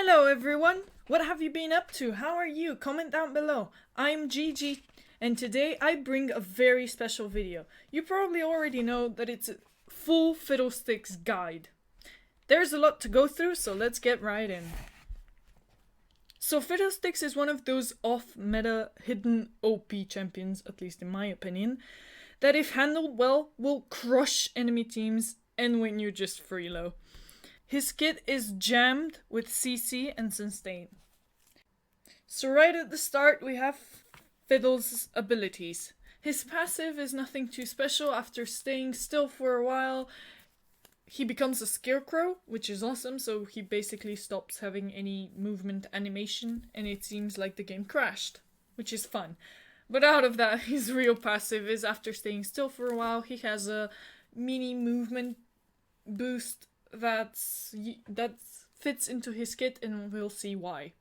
Hello everyone! What have you been up to? How are you? Comment down below. I'm Gigi and today I bring a very special video. You probably already know that it's a full Fiddlesticks guide. There's a lot to go through, so let's get right in. So Fiddlesticks is one of those off-meta hidden OP champions, at least in my opinion, that if handled well will crush enemy teams and win you just free low. His kit is jammed with CC and sustain. So right at the start we have Fiddle's abilities. His passive is nothing too special. After staying still for a while, he becomes a scarecrow, which is awesome, so he basically stops having any movement animation and it seems like the game crashed, which is fun. But out of that, his real passive is after staying still for a while, he has a mini movement boost that fits into his kit, and we'll see why.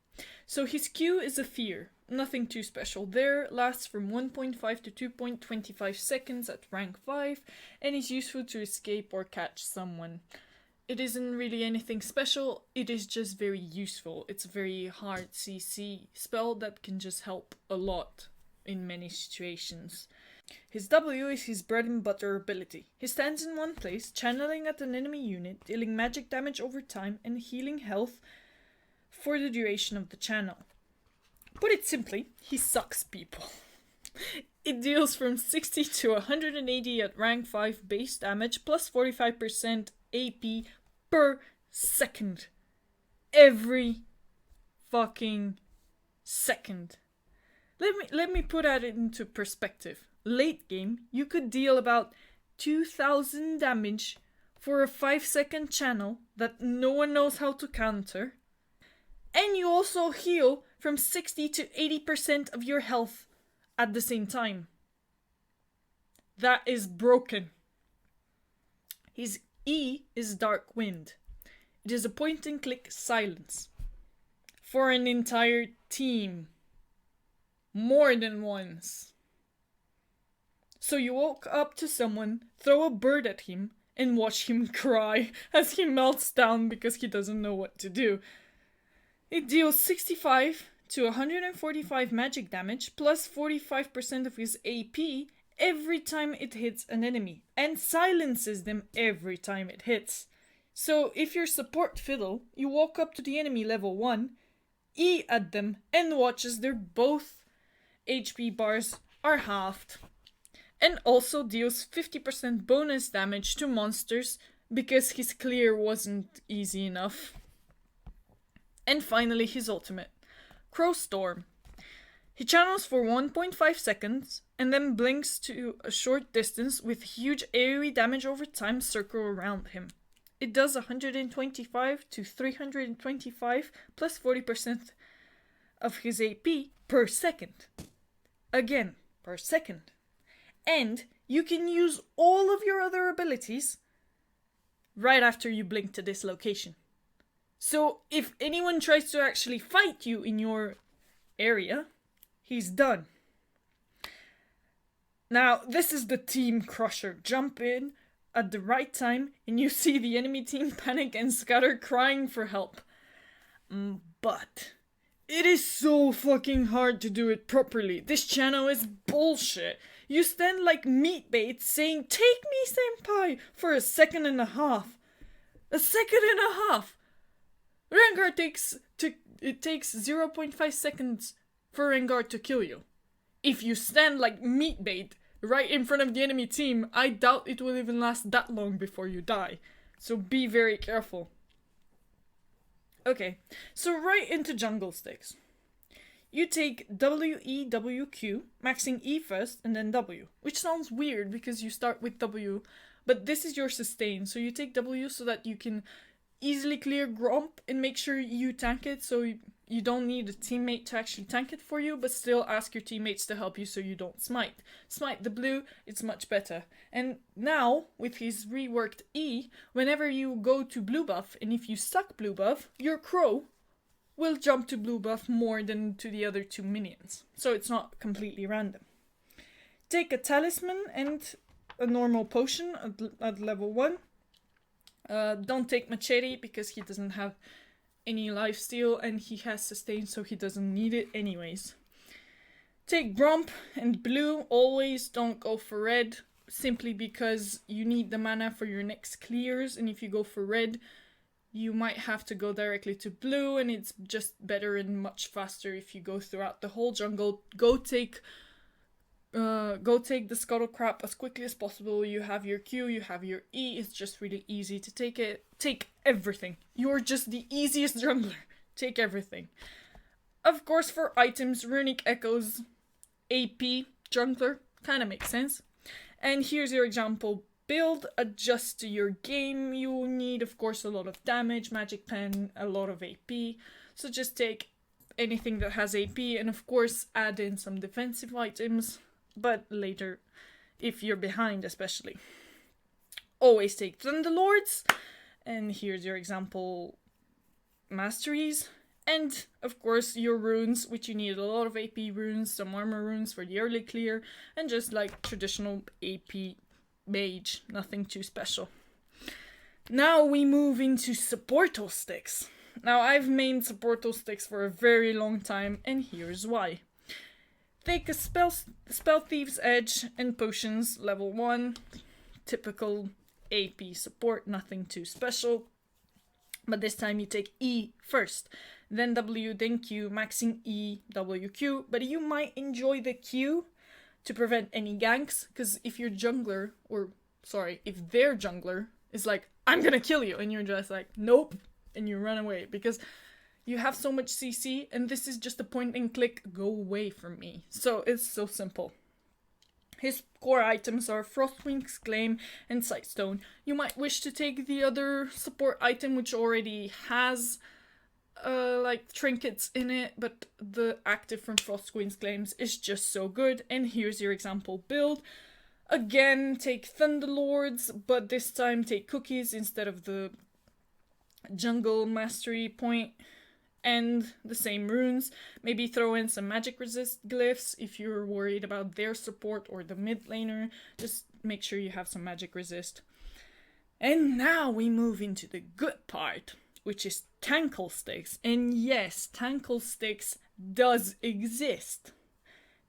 So his Q is a fear, nothing too special there, lasts from 1.5 to 2.25 seconds at rank 5, and is useful to escape or catch someone. It isn't really anything special, it is just very useful. It's a very hard CC spell that can just help a lot in many situations. His W is his bread and butter ability. He stands in one place, channeling at an enemy unit, dealing magic damage over time and healing health for the duration of the channel. Put it simply, he sucks people. It deals from 60 to 180 at rank 5 base damage plus 45% AP per second. Every fucking second. Let me put that into perspective. Late game, you could deal about 2000 damage for a 5-second channel that no one knows how to counter. And you also heal from 60 to 80% of your health at the same time. That is broken. His E is Dark Wind. It is a point and click silence. For an entire team. More than once. So you walk up to someone, throw a bird at him, and watch him cry as he melts down because he doesn't know what to do. It deals 65 to 145 magic damage plus 45% of his AP every time it hits an enemy, and silences them every time it hits. So if you're support Fiddle, you walk up to the enemy level 1, E at them, and watch as their both HP bars are halved. And also deals 50% bonus damage to monsters because his clear wasn't easy enough. And finally his ultimate, Crow Storm. He channels for 1.5 seconds and then blinks to a short distance with huge AoE damage over time circle around him. It does 125 to 325 plus 40% of his AP per second. Again, per second. And you can use all of your other abilities right after you blink to this location. So if anyone tries to actually fight you in your area, he's done. Now, this is the team crusher. Jump in at the right time and you see the enemy team panic and scatter crying for help. But it is so fucking hard to do it properly. This channel is bullshit. You stand like meat bait saying, "Take me, senpai," for a second and a half. A second and a half! Rengar takes 0.5 seconds for Rengar to kill you. If you stand like meat bait right in front of the enemy team, I doubt it will even last that long before you die. So be very careful. Okay, so right into jungle sticks. You take W, E, W, Q, maxing E first and then W, which sounds weird because you start with W, but this is your sustain, so you take W so that you can easily clear Gromp and make sure you tank it, so you don't need a teammate to actually tank it for you, but still ask your teammates to help you so you don't smite. Smite the blue, it's much better. And now, with his reworked E, whenever you go to blue buff, and if you suck blue buff, your crow will jump to blue buff more than to the other two minions. So it's not completely random. Take a talisman and a normal potion at level 1. Don't take Machete because he doesn't have any lifesteal, and he has sustain, so he doesn't need it anyways. Take Grump and blue. Always don't go for red, simply because you need the mana for your next clears, and if you go for red, you might have to go directly to blue, and it's just better and much faster if you go throughout the whole jungle. Go take the Scuttle Crap as quickly as possible. You have your Q, you have your E, it's just really easy to take it. Take everything. You're just the easiest jungler. Take everything. Of course, for items, Runic Echoes, AP, jungler, kind of makes sense. And here's your example build. Adjust to your game. You will need, of course, a lot of damage, magic pen, a lot of AP. So just take anything that has AP, and of course add in some defensive items, but later if you're behind especially. Always take Thunderlords, and here's your example masteries. And of course your runes, which you need a lot of AP runes, some armor runes for the early clear, and just like traditional AP mage, nothing too special. Now we move into Supportal Sticks. Now I've mained Supportal Sticks for a very long time, and here's why. Take a Spell Thief's Edge and Potions, level 1, typical AP support, nothing too special. But this time you take E first, then W, then Q, maxing E, W, Q. But you might enjoy the Q to prevent any ganks, because if your jungler, if their jungler is like, I'm gonna kill you, and you're just like, nope, and you run away, because you have so much CC, and this is just a point and click, go away from me. So it's so simple. His core items are Frostwing's Claim and Sightstone. You might wish to take the other support item, which already has like trinkets in it, but the active from Frostwing's Claims is just so good. And here's your example build. Again, take Thunderlords, but this time take cookies instead of the jungle mastery point. And the same runes. Maybe throw in some magic resist glyphs if you're worried about their support or the mid laner. Just make sure you have some magic resist. And now we move into the good part, which is Tankle Sticks. And yes, Tankle Sticks does exist.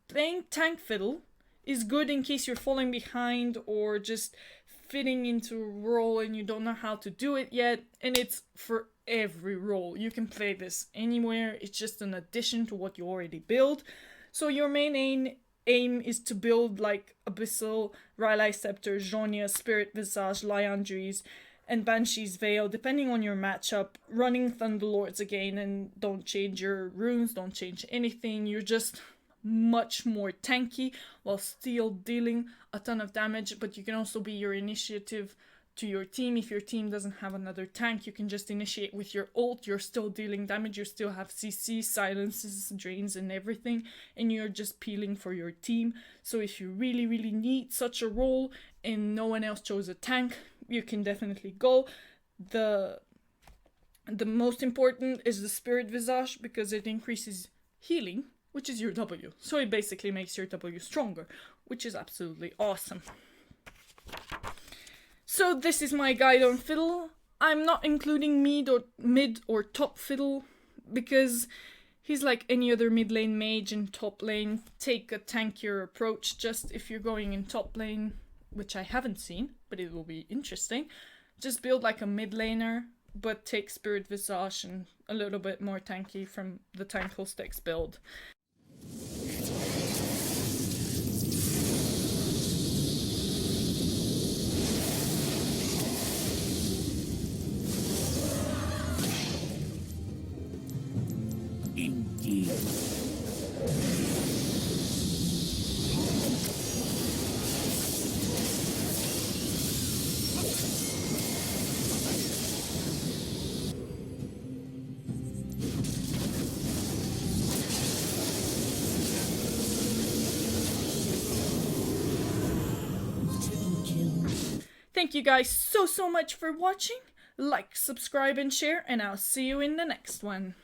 Playing Tank Fiddle is good in case you're falling behind or just fitting into a role and you don't know how to do it yet, and it's for every role. You can play this anywhere, it's just an addition to what you already build. So your main aim is to build like Abyssal, Rylai Scepter, Jonia, Spirit Visage, Liandry's, and Banshee's Veil, depending on your matchup, running Thunderlords again, and don't change your runes, don't change anything, you're just much more tanky while still dealing a ton of damage. But you can also be your initiative to your team. If your team doesn't have another tank, you can just initiate with your ult. You're still dealing damage, you still have CC, silences, drains and everything, and you're just peeling for your team. So if you really need such a role and no one else chose a tank, you can definitely go. The most important is the Spirit Visage, because it increases healing, which is your W. So it basically makes your W stronger, which is absolutely awesome. So this is my guide on Fiddle. I'm not including mid or top Fiddle, because he's like any other mid lane mage in top lane. Take a tankier approach. Just if you're going in top lane, which I haven't seen, but it will be interesting, just build like a mid laner, but take Spirit Visage and a little bit more tanky from the Tankle Sticks build. Indeed. Thank you guys so much for watching. Like, subscribe and share, and I'll see you in the next one.